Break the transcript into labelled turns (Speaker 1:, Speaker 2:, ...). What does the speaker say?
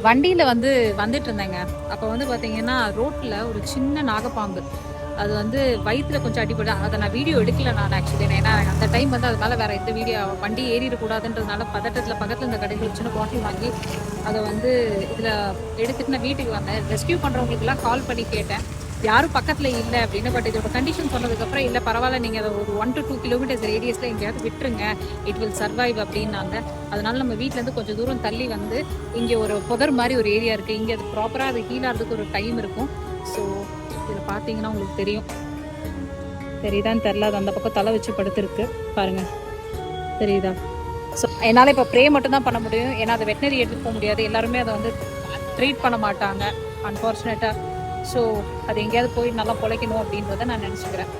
Speaker 1: வண்டியில் வந்துட்டு இருந்தேங்க. அப்போ பார்த்தீங்கன்னா ரோட்டில் ஒரு சின்ன நாகப்பாம்பு அது வயிற்றுல கொஞ்சம் அடிபடு. அதை நான் வீடியோ எடுக்கல நான் ஆக்சுவலி. ஏன்னா அந்த டைம் அது மேலே வேறு எந்த வீடியோ வண்டி ஏறிடக்கூடாதுன்றதுனால பதட்டத்தில் பக்கத்தில் இந்த கடையில் ஒரு சின்ன பாட்டில் வாங்கி அதை இதில் எடுத்துட்டு நான் வீட்டுக்கு வந்தேன். ரெஸ்கியூ பண்ணுறவங்களுக்குலாம் கால் பண்ணி கேட்டேன், யாரும் பக்கத்தில் இல்லை அப்படின்னு. பட் இதோட கண்டிஷன் சொன்னதுக்கப்புறம் இல்லை பரவாயில்ல, நீங்கள் அதை ஒரு 1 to 2 கிலோமீட்டர்ஸ் ரேடியஸில் எங்கேயாவது விட்டுருங்க, இட் வில் சர்வைவ் அப்படின்னாங்க. அதனால நம்ம வீட்டிலேருந்து கொஞ்சம் தூரம் தள்ளி இங்கே ஒரு புதர் மாதிரி ஒரு ஏரியா இருக்குது. இங்கே அது ப்ராப்பராக அது ஹீல் ஆகிறதுக்கு ஒரு டைம் இருக்கும். ஸோ இதில் பார்த்தீங்கன்னா உங்களுக்கு தெரியும், தெரியுதான்னு தெரில, அது அந்த பக்கம் தலை வச்சு படுத்துருக்கு பாருங்கள், தெரியுதா? ஸோ என்னால் இப்போ ப்ரே மட்டும் தான் பண்ண முடியும். ஏன்னா அதை வெட்டினரி எடுத்துகிட்டு போக முடியாது, எல்லாருமே அதை ட்ரீட் பண்ண மாட்டாங்க அன்ஃபார்ச்சுனேட்டாக. ஸோ அது எங்கேயாவது போய் நல்லா பொழைக்கணும் அப்படின்றத நான் நினச்சிக்கிறேன்.